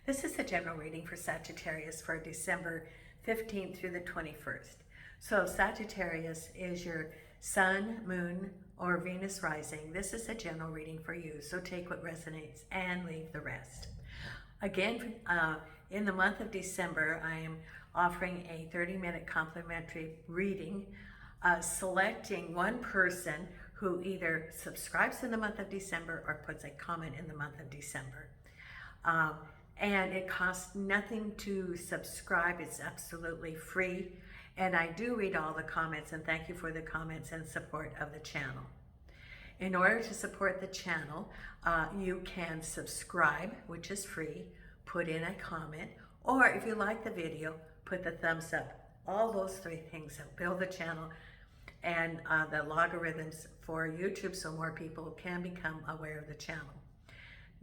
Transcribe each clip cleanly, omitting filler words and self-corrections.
This is a general reading for Sagittarius for December 15th through the 21st. So Sagittarius is your Sun, Moon, or Venus rising. This is a general reading for you, so take what resonates and leave the rest. Again, in the month of December, I am offering a 30-minute complimentary reading, selecting one person who either subscribes in the month of December or puts a comment in the month of December. And it costs nothing to subscribe. It's absolutely free. And I do read all the comments, and thank you for the comments and support of the channel. In order to support the channel, you can subscribe, which is free, put in a comment, or if you like the video, put the thumbs up. All those three things help build the channel and the logarithms for YouTube so more people can become aware of the channel.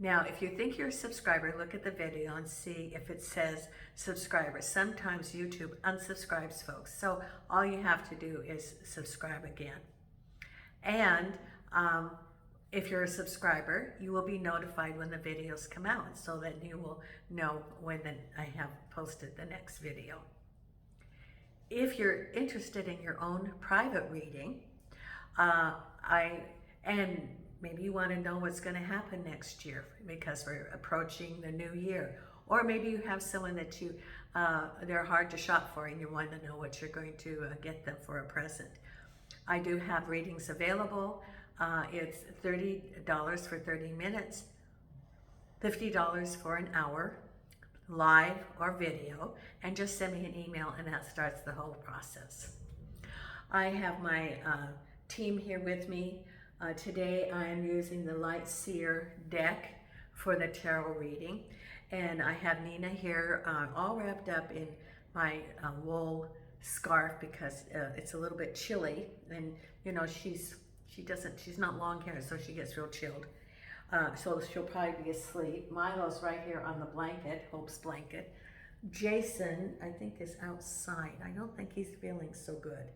Now, if you think you're a subscriber, look at the video and see if it says subscriber. Sometimes YouTube unsubscribes folks, so all you have to do is subscribe again. And if you're a subscriber, you will be notified when the videos come out so that you will know when I have posted the next video. If you're interested in your own private reading, and maybe you want to know what's going to happen next year because we're approaching the new year. Or maybe you have someone that they're hard to shop for and you want to know what you're going to get them for a present. I do have readings available. It's $30 for 30 minutes, $50 for an hour, live or video, and just send me an email and that starts the whole process. I have my team here with me. Today I am using the Light Seer deck for the tarot reading, and I have Nina here all wrapped up in my wool scarf because it's a little bit chilly, and you know she's not long haired, so she gets real chilled. So she'll probably be asleep. Milo's right here on the blanket, Hope's blanket. Jason, I think, is outside. I don't think he's feeling so good.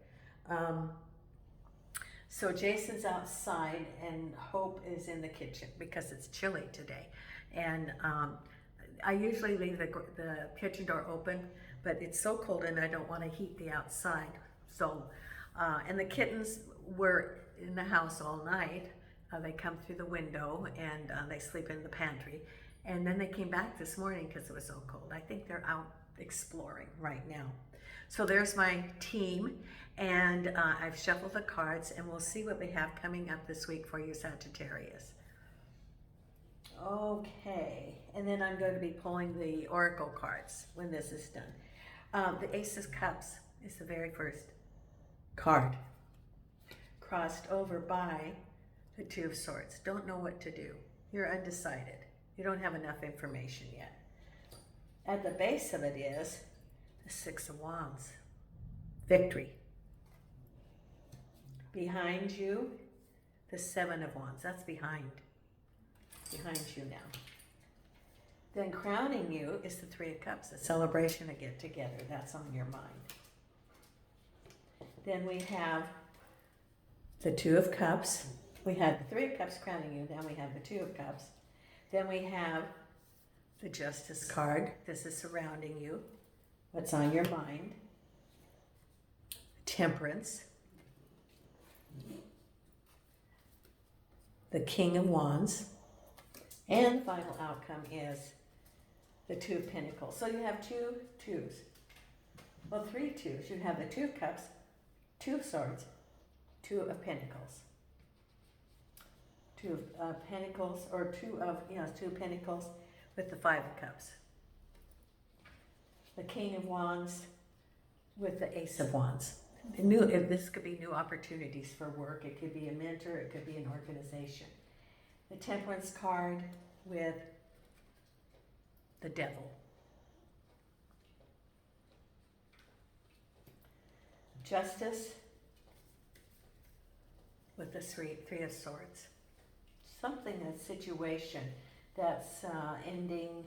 So Jason's outside and Hope is in the kitchen because it's chilly today. And I usually leave the kitchen door open, but it's so cold and I don't want to heat the outside. So, and the kittens were in the house all night. They come through the window and they sleep in the pantry. And then they came back this morning because it was so cold. I think they're out exploring right now. So there's my team, and I've shuffled the cards, and we'll see what we have coming up this week for you, Sagittarius. Okay, and then I'm going to be pulling the oracle cards when this is done. The Ace of Cups is the very first card, crossed over by the Two of Swords. Don't know what to do. You're undecided. You don't have enough information yet. At the base of it is the Six of Wands, victory. Behind you, the Seven of Wands. That's behind you now. Then crowning you is the Three of Cups, a celebration, a get together. That's on your mind. Then we have the Two of Cups. We had the Three of Cups crowning you. Now we have the Two of Cups. Then we have the Justice card. This is surrounding you. What's on your mind? Temperance. The King of Wands. And the final outcome is the Two of Pentacles. So you have two twos. Well, three twos. You have the Two of Cups, Two of Swords, Two of Pentacles. Two of Pentacles, or Two of Pentacles with the Five of Cups. The King of Wands with the Ace of Wands. This could be new opportunities for work. It could be a mentor. It could be an organization. The Temperance card with the Devil. Justice with the Three of Swords. Something, a situation that's ending,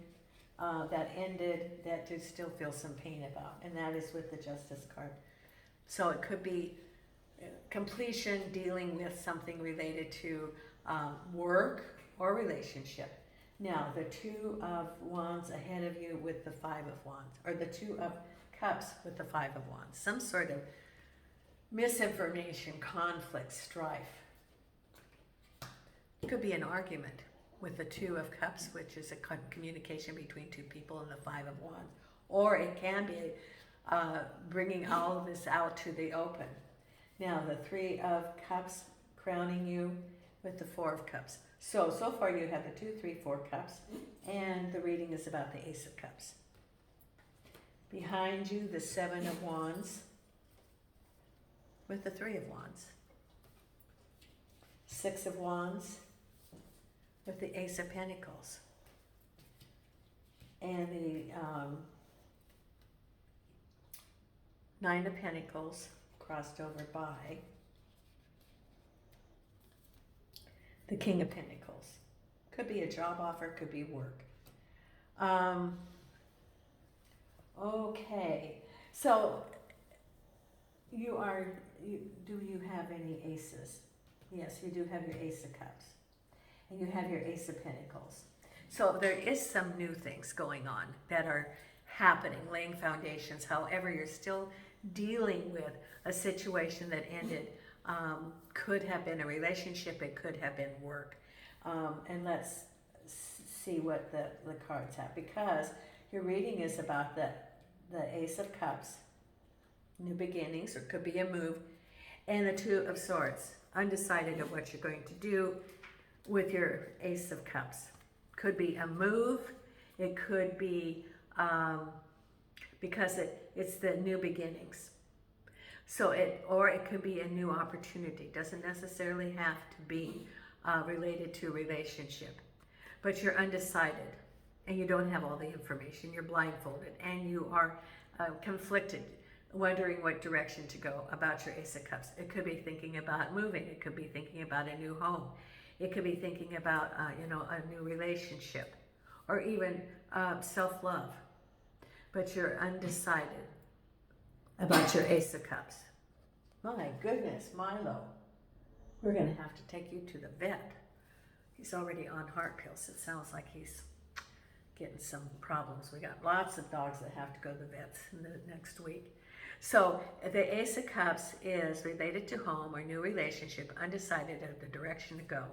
that ended, that you still feel some pain about, and that is with the Justice card. So it could be completion, dealing with something related to work or relationship. Now, the Two of Wands ahead of you with the Five of Wands, or the Two of Cups with the Five of Wands. Some sort of misinformation, conflict, strife. It could be an argument with the Two of Cups, which is a communication between two people, and the Five of Wands. Or it can be bringing all of this out to the open. Now, the Three of Cups crowning you with the Four of Cups. So far you have the 2, 3, 4 Cups, and the reading is about the Ace of Cups. Behind you, the Seven of Wands with the Three of Wands. Six of Wands with the Ace of Pentacles. And the Nine of Pentacles crossed over by the King of Pentacles. Could be a job offer, could be work. Okay, so do you have any aces? Yes, you do have your Ace of Cups. And you have your Ace of Pentacles. So there is some new things going on that are happening, laying foundations. However, you're still dealing with a situation that ended. Could have been a relationship, it could have been work. And let's see what the cards have, because your reading is about the Ace of Cups, new beginnings, or it could be a move, and the Two of Swords, undecided of what you're going to do with your Ace of Cups. Could be a move, it could be because it's the new beginnings. So it could be a new opportunity. Doesn't necessarily have to be related to a relationship, but you're undecided and you don't have all the information. You're blindfolded and you are conflicted, wondering what direction to go about your Ace of Cups. It could be thinking about moving. It could be thinking about a new home. It could be thinking about a new relationship, or even self-love. But you're undecided about your Ace of Cups. My goodness, Milo. We're going to have to take you to the vet. He's already on heart pills. It sounds like he's getting some problems. We got lots of dogs that have to go to the vets in the next week. So the Ace of Cups is related to home or new relationship, undecided of the direction to go.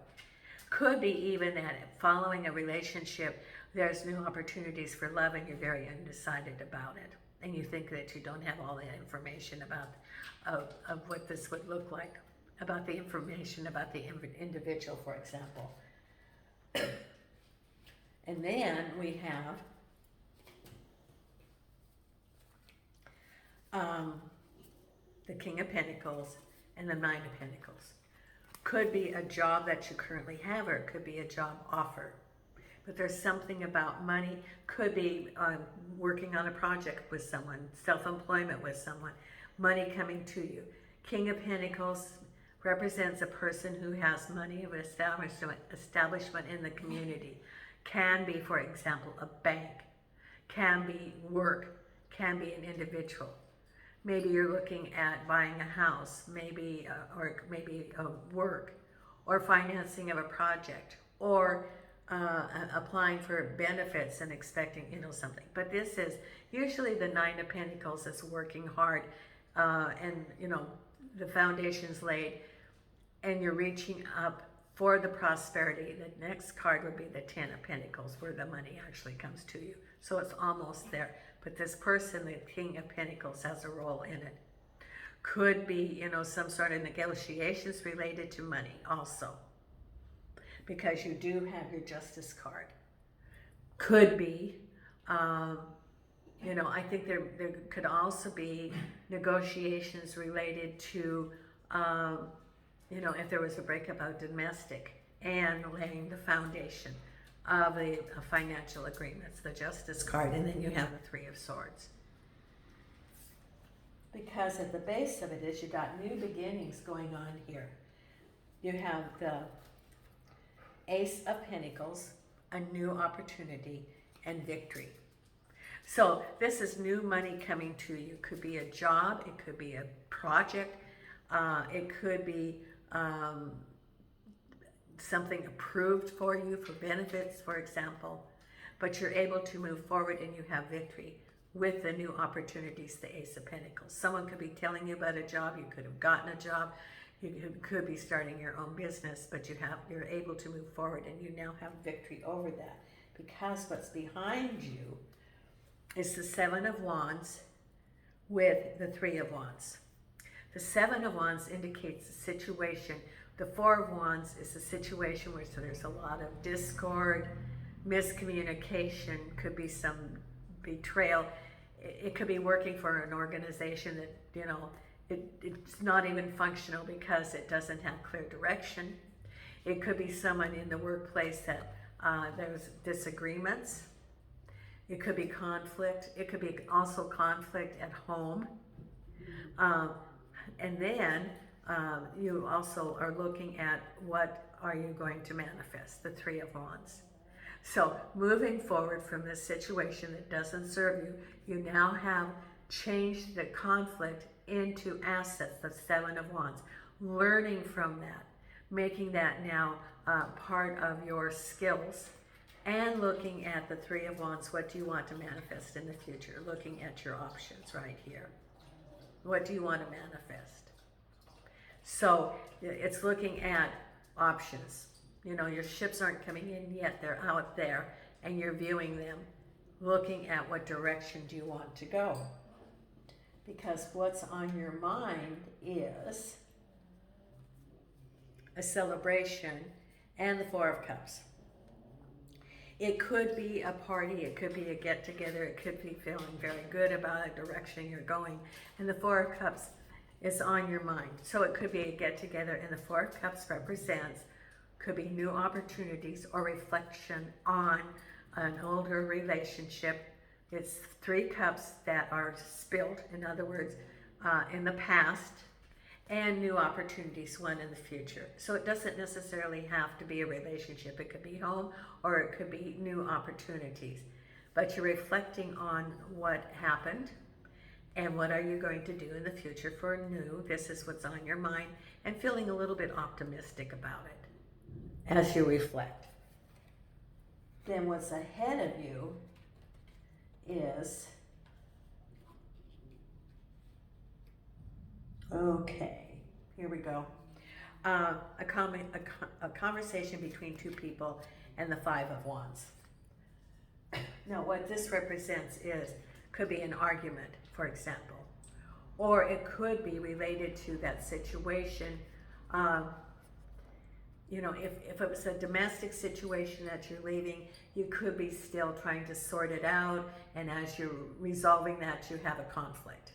Could be even that following a relationship, there's new opportunities for love and you're very undecided about it. And you think that you don't have all the information about of what this would look like, about the information about the individual, for example. And then we have the King of Pentacles and the Nine of Pentacles. Could be a job that you currently have, or it could be a job offer. But there's something about money. Could be working on a project with someone, self-employment with someone, money coming to you. King of Pentacles represents a person who has money of establishment in the community. Can be, for example, a bank. Can be work. Can be an individual. Maybe you're looking at buying a house, maybe work, or financing of a project, or applying for benefits and expecting something. But this is usually the Nine of Pentacles is working hard, and the foundation's laid, and you're reaching up for the prosperity. The next card would be the Ten of Pentacles, where the money actually comes to you. So it's almost there. But this person, the King of Pentacles, has a role in it. Could be, some sort of negotiations related to money also, because you do have your Justice card. Could be, I think there could also be negotiations related to, if there was a breakup of domestic, and laying the foundation of the financial agreements, the Justice card, and then you have the Three of Swords. Because at the base of it is you got new beginnings going on here. You have the Ace of Pentacles, a new opportunity, and victory. So this is new money coming to you. It could be a job, it could be a project, it could be something approved for you for benefits, for example, but you're able to move forward and you have victory with the new opportunities, the Ace of Pentacles. Someone could be telling you about a job, you could have gotten a job, you could be starting your own business, but you're able to move forward and you now have victory over that, because what's behind you is the Seven of Wands with the Three of Wands. The Seven of Wands indicates the situation. The Four of Wands is a situation where there's a lot of discord, miscommunication, could be some betrayal. It could be working for an organization that, it's not even functional because it doesn't have clear direction. It could be someone in the workplace that there's disagreements. It could be conflict. It could be also conflict at home. And then you also are looking at what are you going to manifest, the Three of Wands. So moving forward from this situation that doesn't serve you, you now have changed the conflict into assets, the Seven of Wands. Learning from that, making that now part of your skills, and looking at the Three of Wands. What do you want to manifest in the future? Looking at your options right here. What do you want to manifest? So it's looking at options. Your ships aren't coming in yet, they're out there, and you're viewing them, looking at what direction do you want to go. Because what's on your mind is a celebration and the Four of Cups. It could be a party, it could be a get-together, it could be feeling very good about a direction you're going, and the Four of Cups is on your mind. So it could be a get-together, and the Four of Cups represents, could be new opportunities or reflection on an older relationship. It's three cups that are spilled, in other words, in the past, and new opportunities, one in the future. So it doesn't necessarily have to be a relationship. It could be home, or it could be new opportunities. But you're reflecting on what happened and what are you going to do in the future for new. This is what's on your mind, and feeling a little bit optimistic about it as you reflect. Then what's ahead of you is, okay, here we go. A conversation between two people and the Five of Wands. Now what this represents could be an argument, for example, or it could be related to that situation. If it was a domestic situation that you're leaving, you could be still trying to sort it out, and as you're resolving that, you have a conflict.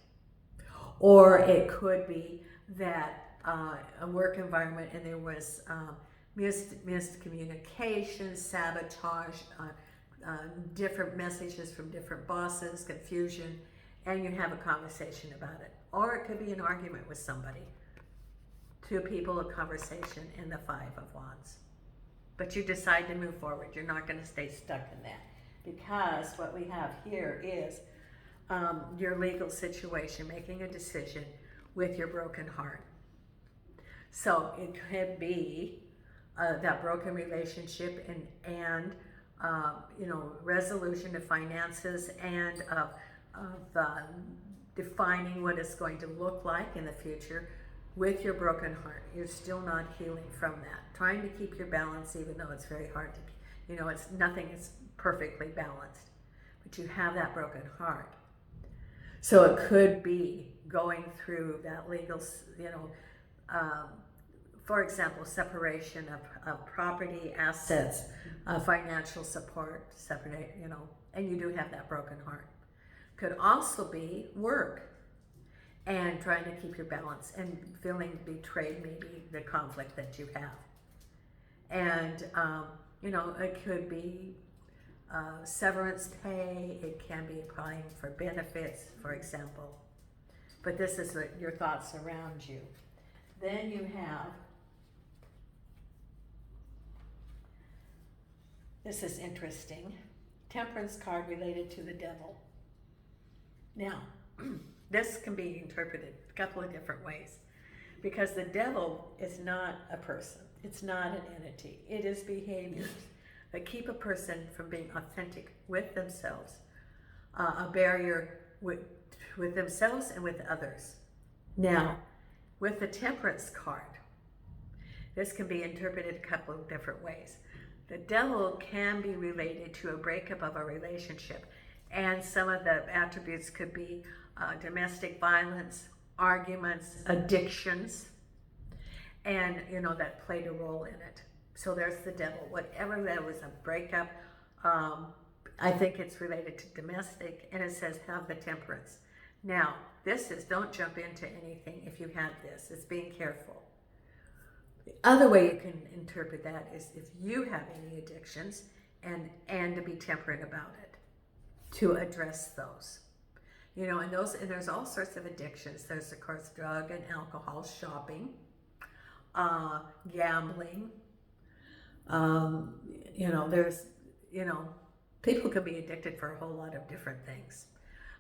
Or it could be that a work environment and there was miscommunication, sabotage, different messages from different bosses, confusion, and you have a conversation about it. Or it could be an argument with somebody. Two people, a conversation, and the Five of Wands. But you decide to move forward. You're not going to stay stuck in that. Because what we have here is your legal situation, making a decision with your broken heart. So it could be that broken relationship and resolution of finances and of defining what it's going to look like in the future with your broken heart. You're still not healing from that. Trying to keep your balance, even though it's very hard to, nothing is perfectly balanced, but you have that broken heart. So it could be going through that legal, for example, separation of property, assets, financial support, separate, and you do have that broken heart. Could also be work and trying to keep your balance and feeling betrayed, maybe the conflict that you have. And, it could be severance pay, it can be applying for benefits, for example. But this is your thoughts around you. Then you have, this is interesting, Temperance card related to the devil. Now, this can be interpreted a couple of different ways, because the devil is not a person. It's not an entity. It is behaviors that keep a person from being authentic with themselves, a barrier with themselves and with others. Now, with the Temperance card, this can be interpreted a couple of different ways. The devil can be related to a breakup of a relationship, and some of the attributes could be domestic violence, arguments, addictions, and that played a role in it. So there's the devil. Whatever that was, a breakup, I think it's related to domestic, and it says have the Temperance. Now, this is, don't jump into anything if you have this. It's being careful. The other way you can interpret that is if you have any addictions, and to be temperate about it, to address those. And there's all sorts of addictions. There's, of course, drug and alcohol, shopping, gambling. There's, people can be addicted for a whole lot of different things.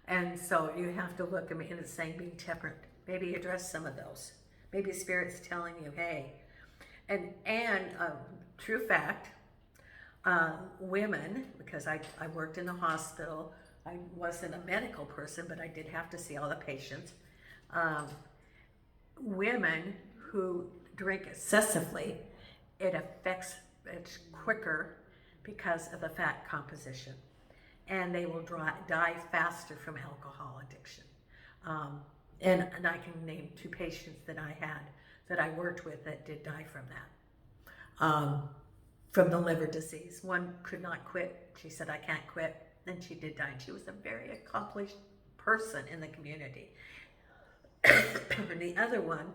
And so you have to look, and it's saying being temperate. Maybe address some of those. Maybe Spirit's telling you, hey. And true fact, women, because I worked in the hospital, I wasn't a medical person, but I did have to see all the patients. Women who drink excessively, it affects it quicker because of the fat composition. And they will die faster from alcohol addiction. And I can name 2 patients that I had, that I worked with, that did die from that. From the liver disease. One could not quit. She said, I can't quit. And she did die. And she was a very accomplished person in the community. And the other one,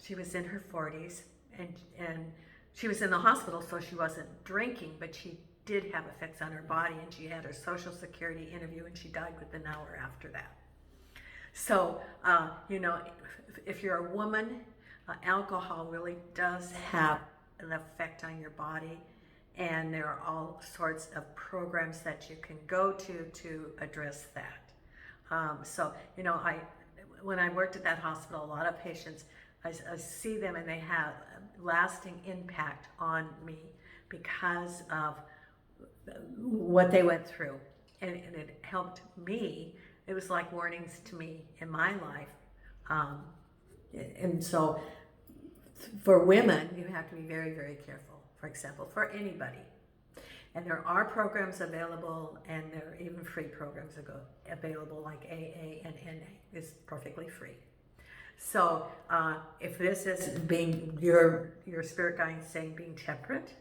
she was in her 40s, and she was in the hospital, so she wasn't drinking, but she did have effects on her body, and she had her Social Security interview, and she died within an hour after that. So, if you're a woman, alcohol really does have an effect on your body, and there are all sorts of programs that you can go to address that. When I worked at that hospital, a lot of patients, I see them and they have a lasting impact on me because of what they went through, and it helped me. It was like warnings to me in my life. And so for women, you have to be very, very careful, for example, for anybody. And there are programs available, and there are even free programs available, like AA and NA is perfectly free. So if this is being your spirit guide saying being temperate,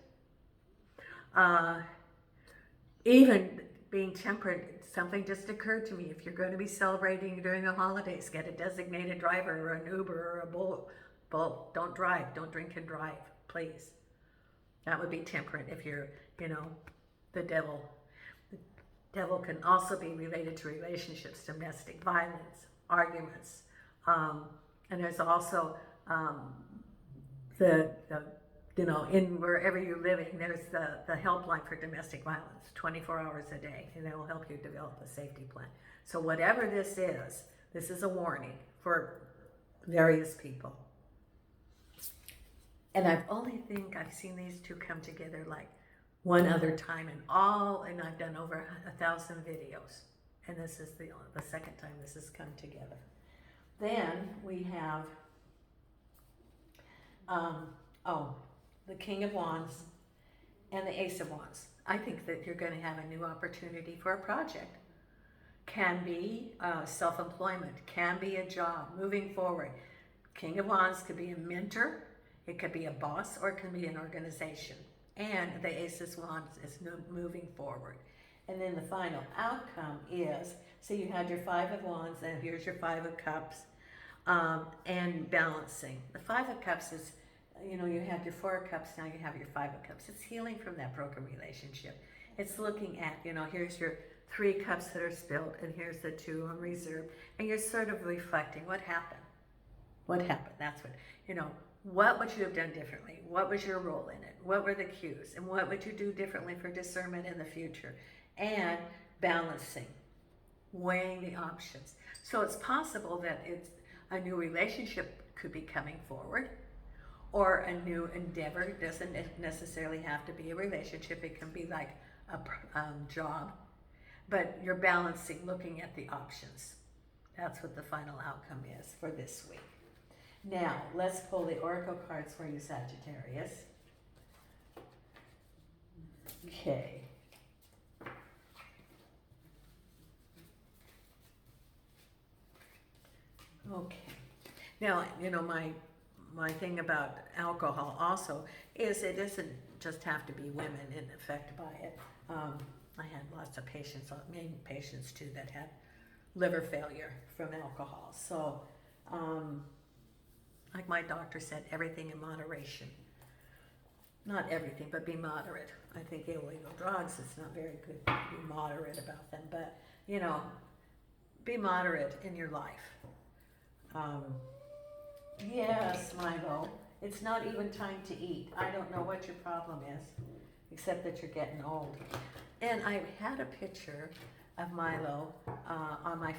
even being temperate, something just occurred to me. If you're going to be celebrating during the holidays, get a designated driver or an Uber or a Bolt. Don't drive. Don't drink and drive, please. That would be temperate if you're, the devil. The devil can also be related to relationships, domestic violence, arguments. And there's also in wherever you're living, there's the helpline for domestic violence, 24 hours a day, and they will help you develop a safety plan. So whatever this is a warning for various people. And I've seen these 2 come together like one other time, and I've done over 1,000 videos, and this is the second time this has come together. Then we have the King of Wands and the Ace of Wands. I think that you're going to have a new opportunity for a project. Can be self-employment, can be a job, moving forward. King of Wands could be a mentor, it could be a boss, or it can be an organization. And the Ace of Wands is moving forward. And then the final outcome is, so you had your 5 of Wands, and here's your 5 of Cups, and balancing. The 5 of Cups is, you had your 4 of Cups, now you have your 5 of Cups. It's healing from that broken relationship. It's looking at, here's your 3 cups that are spilled, and here's the 2 on reserve, and you're sort of reflecting, what happened? What happened? That's what would you have done differently? What was your role in it? What were the cues? And what would you do differently for discernment in the future? And balancing, weighing the options. So it's possible that a new relationship could be coming forward, or a new endeavor. It doesn't necessarily have to be a relationship. It can be like a job, but you're balancing, looking at the options. That's what the final outcome is for this week. Now, let's pull the oracle cards for you, Sagittarius. Okay. Okay. Now, you know, my thing about alcohol also is it doesn't just have to be women affected by it. I had lots of patients, many patients too, that had liver failure from alcohol. So, like my doctor said, everything in moderation. Not everything, but be moderate. I think illegal drugs, it's not very good to be moderate about them, but, you know, be moderate in your life. Yes, Milo, it's not even time to eat. I don't know what your problem is, except that you're getting old. And I had a picture of Milo on my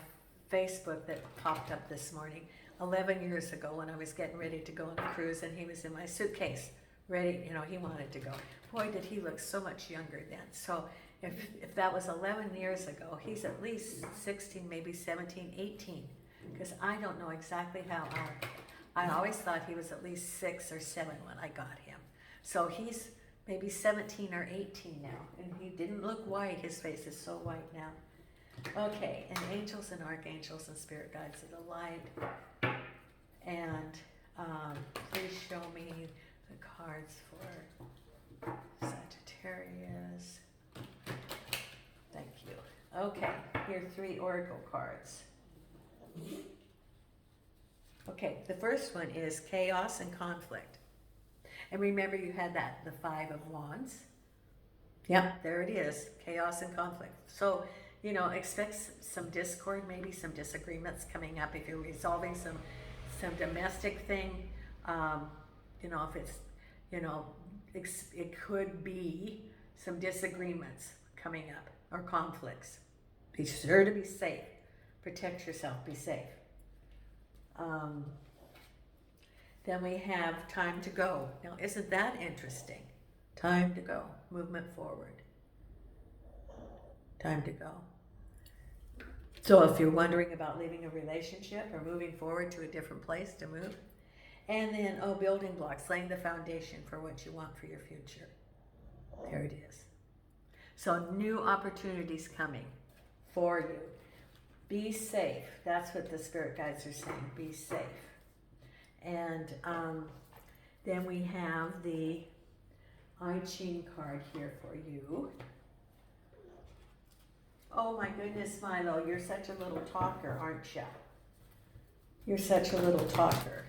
Facebook that popped up this morning 11 years ago when I was getting ready to go on a cruise, and he was in my suitcase, ready, you know, he wanted to go. Boy, did he look so much younger then. So if that was 11 years ago, he's at least 16, maybe 17, 18, because I don't know exactly how old. I always thought he was at least 6 or 7 when I got him. So he's maybe 17 or 18 now, and he didn't look white. His face is so white now. Okay, and angels and archangels and spirit guides of the light. And please show me the cards for Sagittarius. Thank you. Okay, here are 3 oracle cards. Okay, the first one is chaos and conflict. And remember you had that, the 5 of Wands. Yep, there it is, chaos and conflict. So, you know, expect some discord, maybe some disagreements coming up if you're resolving some domestic thing. You know, if it's, you know, it could be some disagreements coming up or conflicts. Be sure to be safe. Protect yourself, be safe. Then we have time to go. Now, isn't that interesting? Time to go, movement forward. Time to go. So if you're wondering about leaving a relationship or moving forward to a different place to move, and then, building blocks, laying the foundation for what you want for your future. There it is. So new opportunities coming for you. Be safe. That's what the spirit guides are saying. Be safe. And then we have the I Ching card here for you. Oh my goodness, Milo, you're such a little talker, aren't you? You're such a little talker.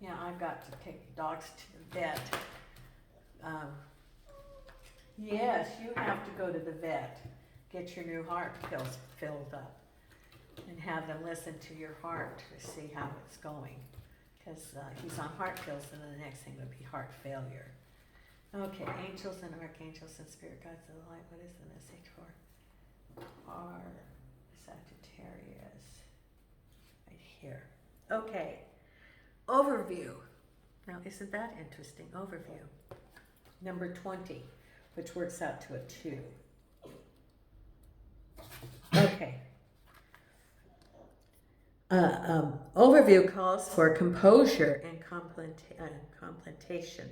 Yeah, I've got to take the dogs to the vet. Yes, you have to go to the vet. Get your new heart pills filled up and have them listen to your heart to see how it's going. Because he's on heart pills, and then the next thing would be heart failure. Okay, angels and archangels and spirit guides of the light. What is the message for our Sagittarius? Right here. Okay, overview. Now, isn't that interesting? Overview. Number 20, which works out to a 2. Okay. Overview calls for composure and contemplation.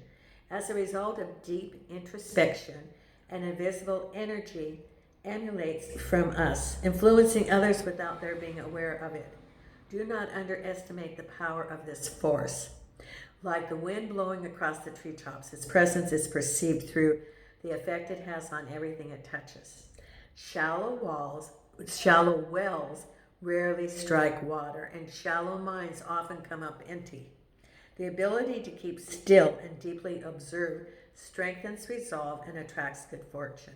As a result of deep introspection, an invisible energy emanates from us, influencing others without their being aware of it. Do not underestimate the power of this force. Like the wind blowing across the treetops, its presence is perceived through the effect it has on everything it touches. Shallow wells rarely strike water, and shallow minds often come up empty. The ability to keep still and deeply observe strengthens resolve and attracts good fortune.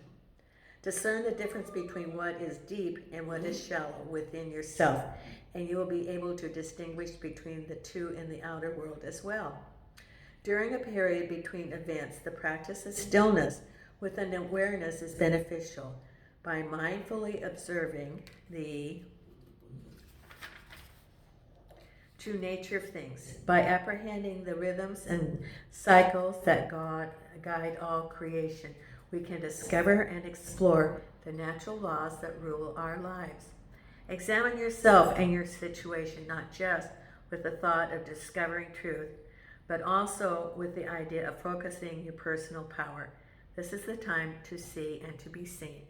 Discern the difference between what is deep and what is shallow within yourself, and you will be able to distinguish between the two in the outer world as well. During a period between events, the practice of stillness with an awareness is beneficial. By mindfully observing the true nature of things. By apprehending the rhythms and cycles that guide all creation, we can discover and explore the natural laws that rule our lives. Examine yourself and your situation, not just with the thought of discovering truth, but also with the idea of focusing your personal power. This is the time to see and to be seen.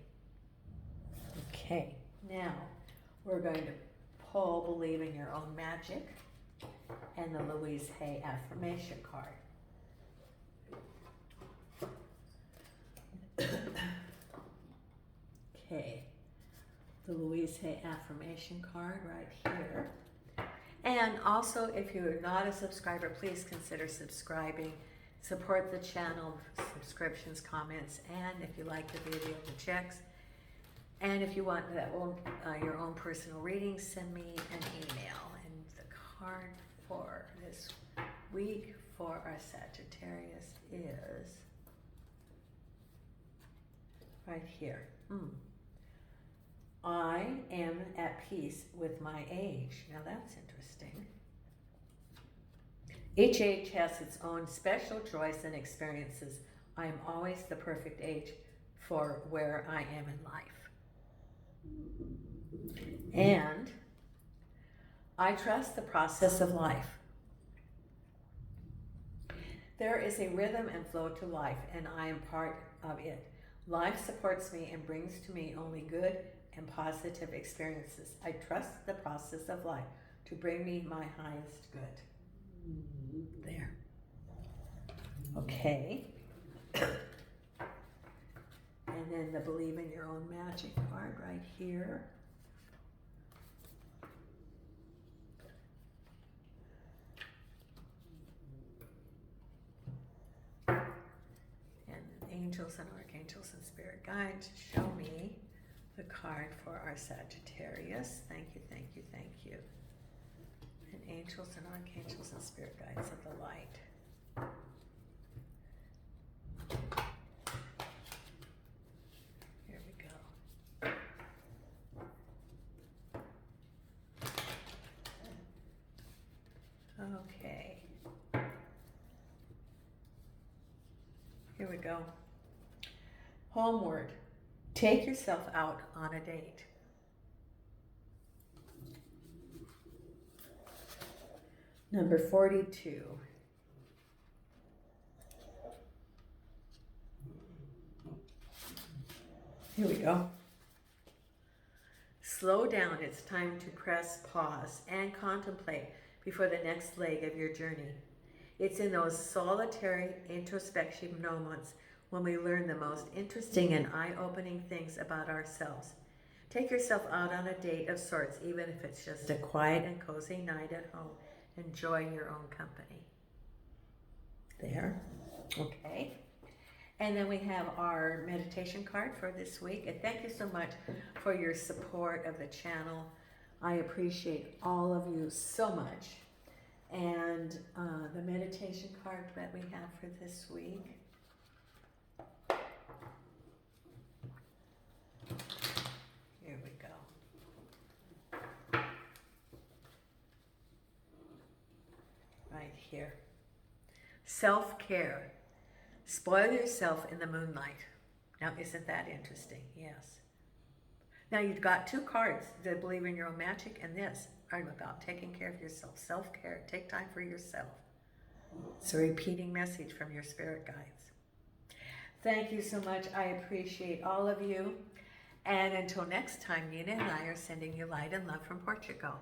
Okay, now we're going to pull Believe in Your Own Magic and the Louise Hay affirmation card. Okay, the Louise Hay affirmation card right here. And also, if you're not a subscriber, please consider subscribing. Support the channel, subscriptions, comments, and if you like the video, the checks. And if you want your own personal reading, send me an email. And the card for this week for our Sagittarius is right here. I am at peace with my age. Now that's interesting. Each age has its own special joys and experiences. I am always the perfect age for where I am in life. And I trust the process of life. There is a rhythm and flow to life, and I am part of it. Life supports me and brings to me only good and positive experiences. I trust the process of life to bring me my highest good. There. Okay. And then the Believe in Your Own Magic card right here. And angels and archangels and spirit guides show me the card for our Sagittarius. Thank you, thank you, thank you. And angels and archangels and spirit guides of the light. Here we go. Okay. Here we go. Homeward. Take yourself out on a date. Number 42. Here we go. Slow down. It's time to press pause and contemplate before the next leg of your journey. It's in those solitary introspection moments when we learn the most interesting and eye-opening things about ourselves. Take yourself out on a date of sorts, even if it's just a quiet and cozy night at home. Enjoy your own company. There. Okay. And then we have our meditation card for this week. And thank you so much for your support of the channel. I appreciate all of you so much. And the meditation card that we have for this week. Here we go. Right here. Self-care. Spoil yourself in the moonlight. Now, isn't that interesting? Yes. Now, you've got two cards that Believe in Your Own Magic, and this are about taking care of yourself. Self-care. Take time for yourself. It's a repeating message from your spirit guides. Thank you so much. I appreciate all of you. And until next time, Nina and I are sending you light and love from Portugal.